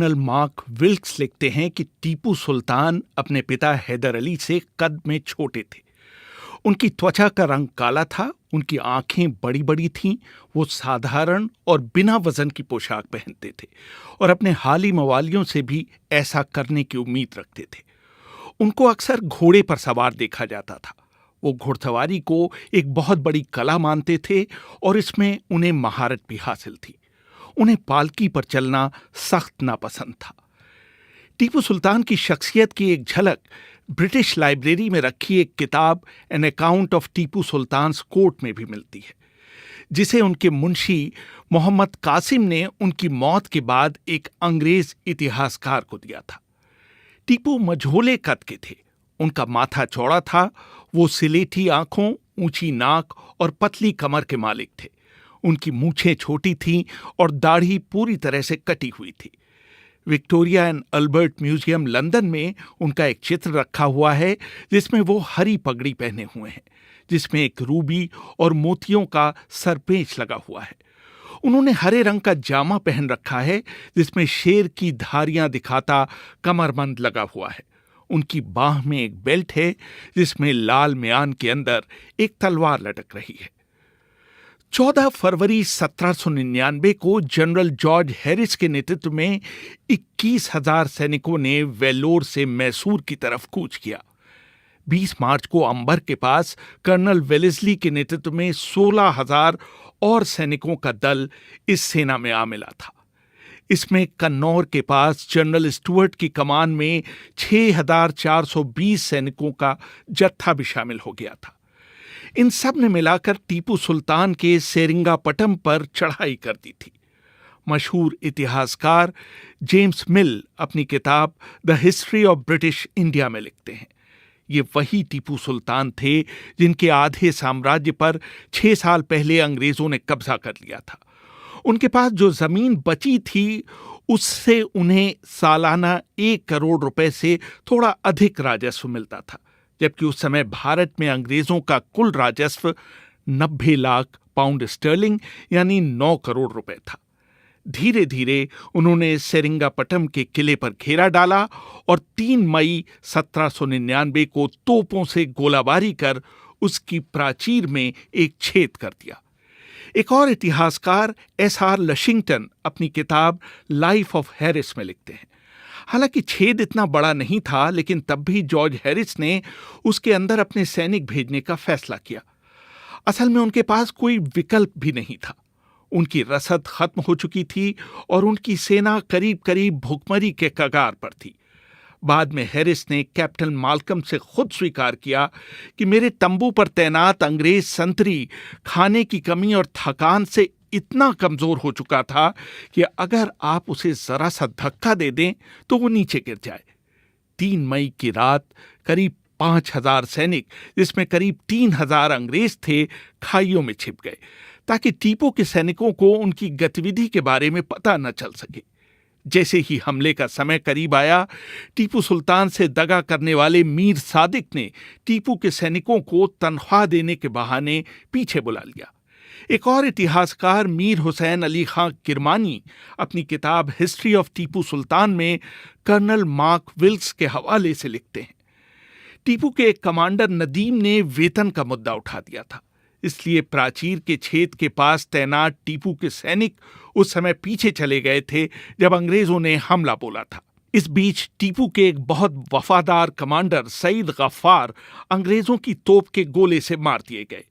Colonel mark Wilkes लिखते हैं कि टीपू सुल्तान अपने पिता हैदर अली से कद में छोटे थे। उनकी त्वचा का रंग काला था, उनकी आंखें बड़ी बड़ी थीं, वो साधारण और बिना वजन की पोशाक पहनते थे और अपने हाली मवालियों से भी ऐसा करने की उम्मीद रखते थे। उनको अक्सर घोड़े पर सवार देखा जाता था। वो घुड़सवारी को एक बहुत बड़ी कला मानते थे और इसमें उन्हें महारत भी हासिल थी। उन्हें पालकी पर चलना सख्त नापसंद था। टीपू सुल्तान की शख्सियत की एक झलक ब्रिटिश लाइब्रेरी में रखी एक किताब an account of Tipu Sultan's court में भी मिलती है, जिसे उनके मुंशी मोहम्मद कासिम ने उनकी मौत के बाद एक अंग्रेज इतिहासकार को दिया था। टीपू मझोले कद के थे, उनका माथा चौड़ा था, वो सिलेटी आंखों, ऊंची नाक और पतली कमर के मालिक थे। उनकी मूछें छोटी थीं और दाढ़ी पूरी तरह से कटी हुई थी। Victoria and Albert museum London में उनका एक चित्र रखा हुआ है जिसमें वो हरी पगड़ी पहने हुए हैं, जिसमें एक रूबी और मोतियों का सरपेच लगा हुआ है। उन्होंने हरे रंग का जामा पहन रखा है जिसमें शेर की धारियां दिखाता कमरबंद लगा हुआ है। उनकी बाह में एक बेल्ट है जिसमें लाल म्यान के अंदर एक तलवार लटक रही है। 14 फरवरी 1799 को जनरल जॉर्ज हैरिस के नेतृत्व में 21,000 सैनिकों ने वेल्लोर से मैसूर की तरफ कूच किया। 20 मार्च को अंबर के पास कर्नल वेलेस्ली के नेतृत्व में 16,000 और सैनिकों का दल इस सेना में आ मिला था। इसमें कन्नौर के पास जनरल स्टुअर्ट की कमान में 6,420 सैनिकों का जत्था भी शामिल हो गया था। इन सब ने मिलाकर टीपू सुल्तान के सेरिंगापटम पर चढ़ाई कर दी थी। मशहूर इतिहासकार जेम्स मिल अपनी किताब the history of British India में लिखते हैं, ये वही टीपू सुल्तान थे जिनके आधे साम्राज्य पर 6 साल पहले अंग्रेजों ने कब्जा कर लिया था। उनके पास जो जमीन बची थी उससे उन्हें सालाना 1 करोड़ रुपए से थोड़ा अधिक राजस्व मिलता था, जबकि उस समय भारत में अंग्रेजों का कुल राजस्व 90 लाख पाउंड स्टर्लिंग यानी 9 करोड़ रुपए था। धीरे धीरे उन्होंने सेरिंगापटम के किले पर घेरा डाला और 3 मई 1799 को तोपों से गोलाबारी कर उसकी प्राचीर में एक छेद कर दिया। एक और इतिहासकार एस.आर. लशिंगटन अपनी किताब लाइफ ऑफ हैरिस में लिखते हैं, हालांकि छेद इतना बड़ा नहीं था, लेकिन तब भी जॉर्ज हैरिस ने उसके अंदर अपने सैनिक भेजने का फैसला किया। असल में उनके पास कोई विकल्प भी नहीं था। उनकी रसद खत्म हो चुकी थी और उनकी सेना करीब करीब भुखमरी के कगार पर थी। बाद में हैरिस ने कैप्टन माल्कम से खुद स्वीकार किया कि मेरे तंबू पर तैनात अंग्रेज संतरी खाने की कमी और थकान से इतना कमजोर हो चुका था कि अगर आप उसे जरा सा धक्का दे दें तो वो नीचे गिर जाए। 3 मई की रात करीब 5,000 सैनिक, जिसमें करीब 3,000 अंग्रेज थे, खाइयों में छिप गए ताकि टीपू के सैनिकों को उनकी गतिविधि के बारे में पता न चल सके। जैसे ही हमले का समय करीब आया, टीपू सुल्तान से दगा करने वाले मीर सादिक ने टीपू के सैनिकों को तनख्वाह देने के बहाने पीछे बुला लिया। एक और इतिहासकार मीर हुसैन अली खां किरमानी अपनी किताब हिस्ट्री ऑफ टीपू सुल्तान में कर्नल मार्क विल्क्स के हवाले से लिखते हैं, टीपू के एक कमांडर नदीम ने वेतन का मुद्दा उठा दिया था, इसलिए प्राचीर के छेद के पास तैनात टीपू के सैनिक उस समय पीछे चले गए थे जब अंग्रेजों ने हमला बोला था। इस बीच टीपू के एक बहुत वफादार कमांडर सईद गफ्फार अंग्रेजों की तोप के गोले से मार दिए गए।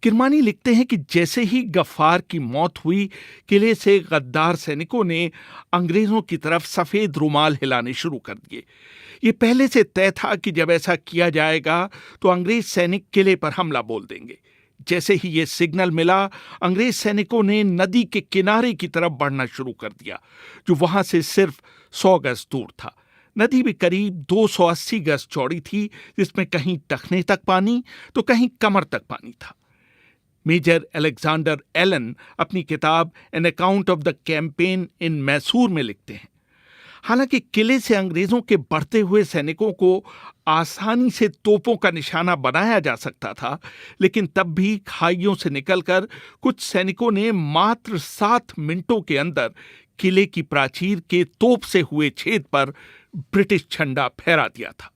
किरमानी लिखते हैं कि जैसे ही गफ्फार की मौत हुई, किले से गद्दार सैनिकों ने अंग्रेजों की तरफ सफेद रुमाल हिलाने शुरू कर दिए। ये पहले से तय था कि जब ऐसा किया जाएगा तो अंग्रेज सैनिक किले पर हमला बोल देंगे। जैसे ही ये सिग्नल मिला, अंग्रेज सैनिकों ने नदी के किनारे की तरफ बढ़ना शुरू कर दिया, जो वहां से सिर्फ 100 गज दूर था। नदी भी करीब 280 गज चौड़ी थी, जिसमें कहीं टखने तक पानी तो कहीं कमर तक पानी था। मेजर अलेक्जेंडर एलन अपनी किताब an account of the campaign in Mysore में लिखते हैं, हालांकि किले से अंग्रेजों के बढ़ते हुए सैनिकों को आसानी से तोपों का निशाना बनाया जा सकता था, लेकिन तब भी खाइयों से निकलकर कुछ सैनिकों ने मात्र 7 मिनटों के अंदर किले की प्राचीर के तोप से हुए छेद पर ब्रिटिश झंडा फहरा दिया था।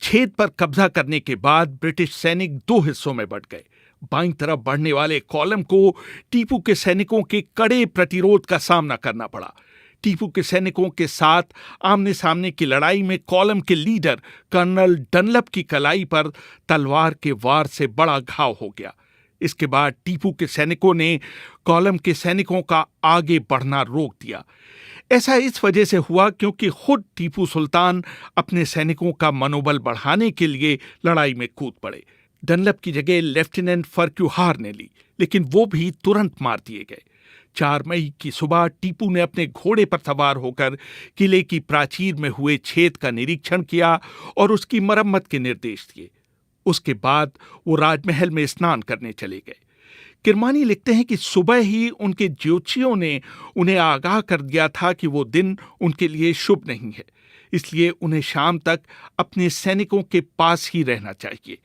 छेद पर कब्जा करने के बाद ब्रिटिश सैनिक दो हिस्सों में बंट गए। बाईं तरफ बढ़ने वाले कॉलम को टीपू के सैनिकों के कड़े प्रतिरोध का सामना करना पड़ा। टीपू के सैनिकों के साथ आमने सामने की लड़ाई में कॉलम के लीडर कर्नल डनलप की कलाई पर तलवार के वार से बड़ा घाव हो गया। इसके बाद टीपू के सैनिकों ने कॉलम के सैनिकों का आगे बढ़ना रोक दिया। ऐसा इस वजह से हुआ क्योंकि खुद टीपू सुल्तान अपने सैनिकों का मनोबल बढ़ाने के लिए लड़ाई में कूद पड़े। डनलप की जगह लेफ्टिनेंट फर्क्यूहार ने ली, लेकिन वो भी तुरंत मार दिए गए। 4 मई की सुबह टीपू ने अपने घोड़े पर सवार होकर किले की प्राचीर में हुए छेद का निरीक्षण किया और उसकी मरम्मत के निर्देश दिए। उसके बाद वो राजमहल में स्नान करने चले गए। किरमानी लिखते हैं कि सुबह ही उनके ज्योतिषियों ने उन्हें आगाह कर दिया था कि वो दिन उनके लिए शुभ नहीं है, इसलिए उन्हें शाम तक अपने सैनिकों के पास ही रहना चाहिए।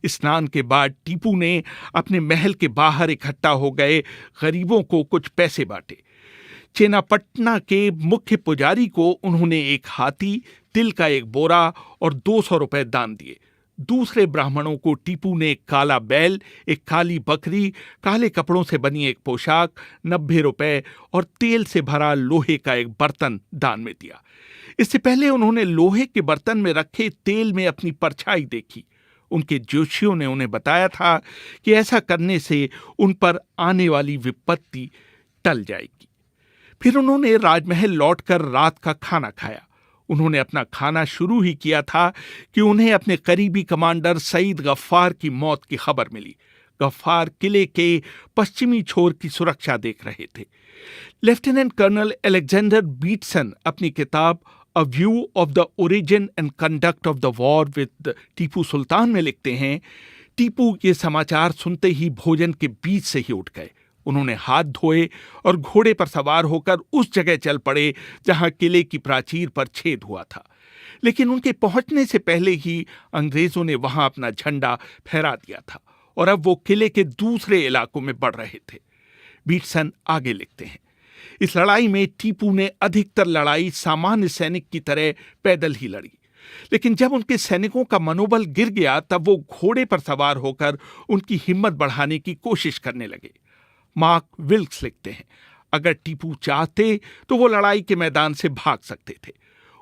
स्नान के बाद टीपू ने अपने महल के बाहर इकट्ठा हो गए गरीबों को कुछ पैसे बांटे। चेनापटना के मुख्य पुजारी को उन्होंने एक हाथी, तिल का एक बोरा और 200 रुपए दान दिए। दूसरे ब्राह्मणों को टीपू ने एक काला बैल, एक काली बकरी, काले कपड़ों से बनी एक पोशाक, 90 रुपए और तेल से भरा लोहे का एक बर्तन दान में दिया। इससे पहले उन्होंने लोहे के बर्तन में रखे तेल में अपनी परछाई देखी। उनके ज्योतिषियों ने उन्हें बताया था कि ऐसा करने से उन पर आने वाली विपत्ति टल जाएगी। फिर उन्होंने राजमहल लौटकर रात का खाना खाया। उन्होंने अपना खाना शुरू ही किया था कि उन्हें अपने करीबी कमांडर सईद गफ्फार की मौत की खबर मिली। गफ्फार किले के पश्चिमी छोर की सुरक्षा देख रहे थे। लेफ्टिनेंट कर्नल अलेक्जेंडर बीटसन अपनी किताब A View of the Origin and Conduct of the War with Tipu Sultan में लिखते हैं, टीपू ये समाचार सुनते ही भोजन के बीच से ही उठ गए। उन्होंने हाथ धोए और घोड़े पर सवार होकर उस जगह चल पड़े जहां किले की प्राचीर पर छेद हुआ था। लेकिन उनके पहुंचने से पहले ही अंग्रेजों ने वहां अपना झंडा फहरा दिया था और अब वो किले के दूसरे इलाकों में बढ़ रहे थे। बीटसन आगे लिखते हैं, इस लड़ाई में टीपू ने अधिकतर लड़ाई सामान्य सैनिक की तरह पैदल ही लड़ी, लेकिन जब उनके सैनिकों का मनोबल गिर गया तब वो घोड़े पर सवार होकर उनकी हिम्मत बढ़ाने की कोशिश करने लगे। मार्क विल्क्स लिखते हैं, अगर टीपू चाहते तो वो लड़ाई के मैदान से भाग सकते थे।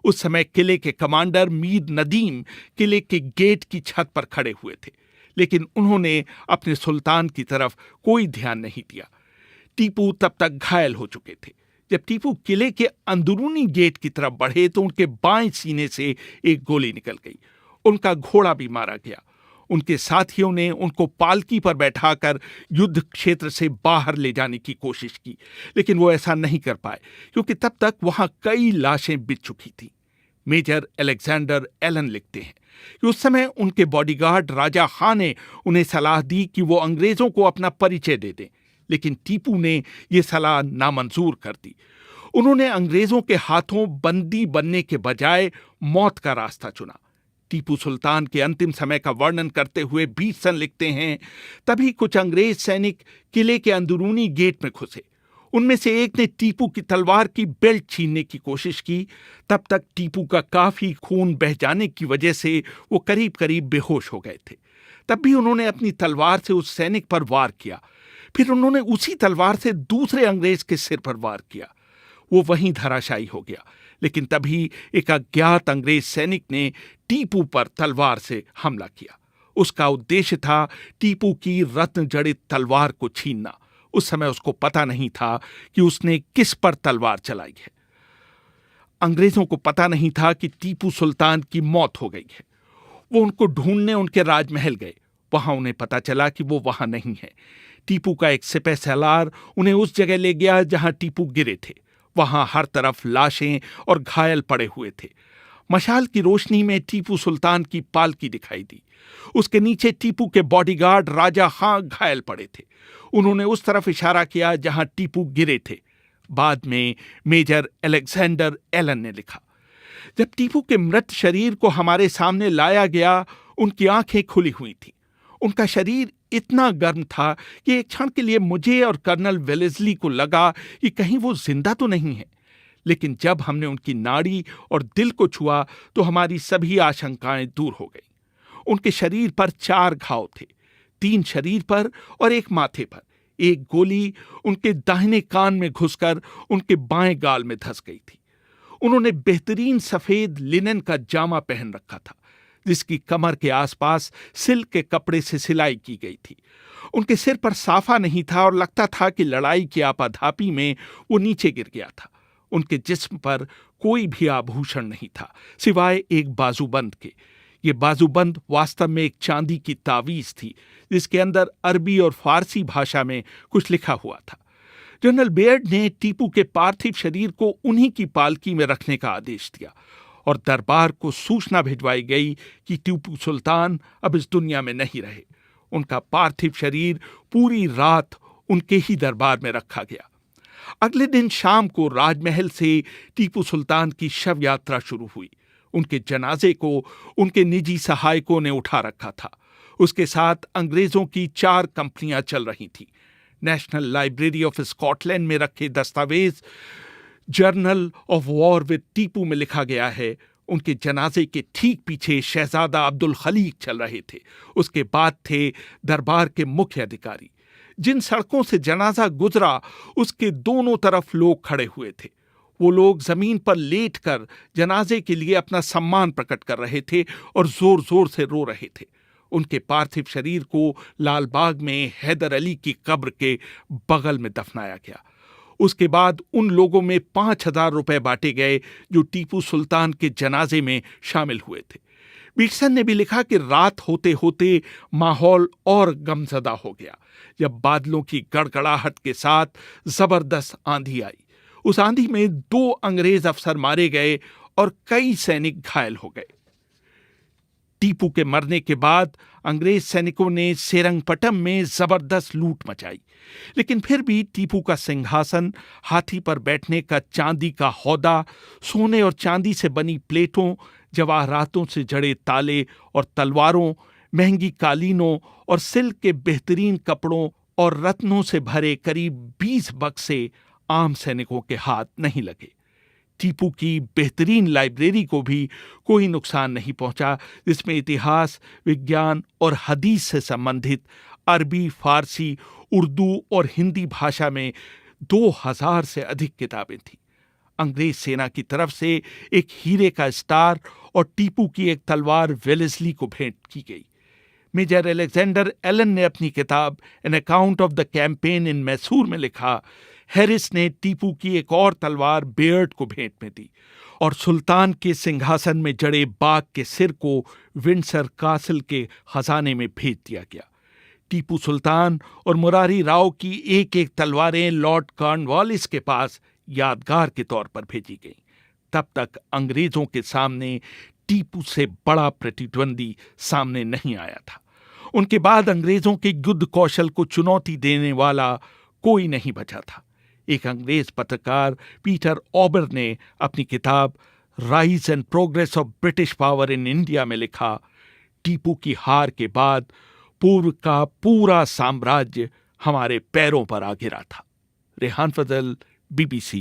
उस समय किले के कमांडर मीर नदीम किले के गेट की छत पर खड़े हुए थे, लेकिन उन्होंने अपने सुल्तान की तरफ कोई ध्यान नहीं दिया। टीपू तब तक घायल हो चुके थे। जब टीपू किले के अंदरूनी गेट की तरफ बढ़े तो उनके बाएं सीने से एक गोली निकल गई। उनका घोड़ा भी मारा गया। उनके साथियों ने उनको पालकी पर बैठाकर युद्ध क्षेत्र से बाहर ले जाने की कोशिश की, लेकिन वो ऐसा नहीं कर पाए क्योंकि तब तक वहां कई लाशें बिछ चुकी थीं। मेजर अलेक्जेंडर एलन लिखते हैं कि उस समय उनके बॉडीगार्ड राजा खान ने उन्हें सलाह दी कि वो अंग्रेजों को अपना परिचय दे दें, लेकिन टीपू ने ये सलाह नामंजूर कर दी। उन्होंने अंग्रेजों के हाथों बंदी बनने के बजाय मौत का रास्ता चुना। टीपू सुल्तान के अंतिम समय का वर्णन करते हुए बीटसन लिखते हैं, तभी कुछ अंग्रेज सैनिक किले के अंदरूनी गेट में घुसे। उनमें से एक ने टीपू की तलवार की बेल्ट छीनने की कोशिश की। तब तक टीपू का काफी खून बह जाने की वजह से वो करीब करीब बेहोश हो गए थे। तब भी उन्होंने अपनी तलवार से उस सैनिक पर वार किया। फिर उन्होंने उसी तलवार से दूसरे अंग्रेज के सिर पर वार किया। वो वहीं धराशायी हो गया, लेकिन तभी एक अज्ञात अंग्रेज सैनिक ने टीपू पर तलवार से हमला किया। उसका उद्देश्य था टीपू की रत्न जड़ित तलवार को छीनना। उस समय उसको पता नहीं था कि उसने किस पर तलवार चलाई है। अंग्रेजों को पता नहीं था कि टीपू सुल्तान की मौत हो गई है। वो उनको ढूंढने उनके राजमहल गए। वहां उन्हें पता चला कि वो वहां नहीं है। टीपू का एक सिपह सालार उन्हें उस जगह ले गया जहां टीपू गिरे थे। वहां हर तरफ लाशें और घायल पड़े हुए थे। मशाल की रोशनी में टीपू सुल्तान की पालकी दिखाई दी। उसके नीचे टीपू के बॉडीगार्ड राजा खां घायल पड़े थे। उन्होंने उस तरफ इशारा किया जहां टीपू गिरे थे। बाद में मेजर अलेक्जेंडर एलन ने लिखा, जब टीपू के मृत शरीर को हमारे सामने लाया गया, उनकी आंखें खुली हुई थीं। उनका शरीर इतना गर्म था कि एक क्षण के लिए मुझे और कर्नल वेलेस्ली को लगा कि कहीं वो जिंदा तो नहीं है। लेकिन जब हमने उनकी नाड़ी और दिल को छुआ तो हमारी सभी आशंकाएं दूर हो गई। उनके शरीर पर 4 घाव थे, 3 शरीर पर और 1 माथे पर। एक गोली उनके दाहिने कान में घुसकर उनके बाएं गाल में धंस गई थी। उन्होंने बेहतरीन सफेद लिनन का जामा पहन रखा था, जिसकी कमर के आसपास सिल्क के कपड़े से सिलाई की गई थी। उनके सिर पर साफा नहीं था और लगता था कि लड़ाई की आपाधापी में वो नीचे गिर गया था। उनके जिस्म पर कोई भी आभूषण नहीं था सिवाय एक बाजूबंद के। ये बाजूबंद वास्तव में एक चांदी की तावीज थी, जिसके अंदर अरबी और फारसी भाषा में कुछ लिखा हुआ था। जनरल बेयर्ड ने टीपू के पार्थिव शरीर को उन्हीं की पालकी में रखने का आदेश दिया और दरबार को सूचना भिजवाई गई कि टीपू सुल्तान अब इस दुनिया में नहीं रहे। उनका पार्थिव शरीर पूरी रात उनके ही दरबार में रखा गया। अगले दिन शाम को राजमहल से टीपू सुल्तान की शव यात्रा शुरू हुई। उनके जनाजे को उनके निजी सहायकों ने उठा रखा था। उसके साथ अंग्रेजों की 4 कंपनियां चल रही थीं। नेशनल लाइब्रेरी ऑफ स्कॉटलैंड में रखे दस्तावेज journal of war with Tipu में लिखा गया है, उनके जनाजे के ठीक पीछे शहजादा अब्दुल खलीक चल रहे थे। उसके बाद थे दरबार के मुख्य अधिकारी। जिन सड़कों से जनाजा गुजरा उसके दोनों तरफ लोग खड़े हुए थे। वो लोग जमीन पर लेटकर जनाजे के लिए अपना सम्मान प्रकट कर रहे थे और जोर जोर से रो रहे थे। उनके पार्थिव शरीर को लालबाग में हैदर अली की कब्र के बगल में दफनाया गया। उसके बाद उन लोगों में 5,000 रुपए बांटे गए जो टीपू सुल्तान के जनाजे में शामिल हुए थे। पीटसन ने भी लिखा कि रात होते होते माहौल और गमजदा हो गया जब बादलों की गड़गड़ाहट के साथ जबरदस्त आंधी आई। उस आंधी में 2 अंग्रेज अफसर मारे गए और कई सैनिक घायल हो गए। टीपू के मरने के बाद अंग्रेज सैनिकों ने सेरंगपट्टम में जबरदस्त लूट मचाई, लेकिन फिर भी टीपू का सिंहासन, हाथी पर बैठने का चांदी का हौदा, सोने और चांदी से बनी प्लेटों, जवाहरातों से जड़े ताले और तलवारों, महंगी कालीनों और सिल्क के बेहतरीन कपड़ों और रत्नों से भरे करीब 20 बक्से आम सैनिकों के हाथ नहीं लगे। टीपू की बेहतरीन लाइब्रेरी को भी कोई नुकसान नहीं पहुंचा, जिसमें इतिहास, विज्ञान और हदीस से संबंधित अरबी, फारसी, उर्दू और हिंदी भाषा में 2000 से अधिक किताबें थीं। अंग्रेज सेना की तरफ से एक हीरे का स्टार और टीपू की एक तलवार वेलेस्ली को भेंट की गई। मेजर अलेक्जेंडर एलन ने अपनी किताब an account of the campaign in Mysore में लिखा, हैरिस ने टीपू की एक और तलवार बेयर्ड को भेंट में दी और सुल्तान के सिंहासन में जड़े बाघ के सिर को विंडसर कासल के खजाने में भेज दिया गया। टीपू सुल्तान और मुरारी राव की एक एक तलवारें लॉर्ड कॉर्नवालिस के पास यादगार के तौर पर भेजी गईं। तब तक अंग्रेजों के सामने टीपू से बड़ा प्रतिद्वंदी सामने नहीं आया था। उनके बाद अंग्रेजों के युद्ध कौशल को चुनौती देने वाला कोई नहीं बचा था। एक अंग्रेज पत्रकार पीटर ऑबर ने अपनी किताब rise and progress of British power in India में लिखा, टीपू की हार के बाद पूर्व का पूरा साम्राज्य हमारे पैरों पर आ गिरा था। रेहान फजल, BBC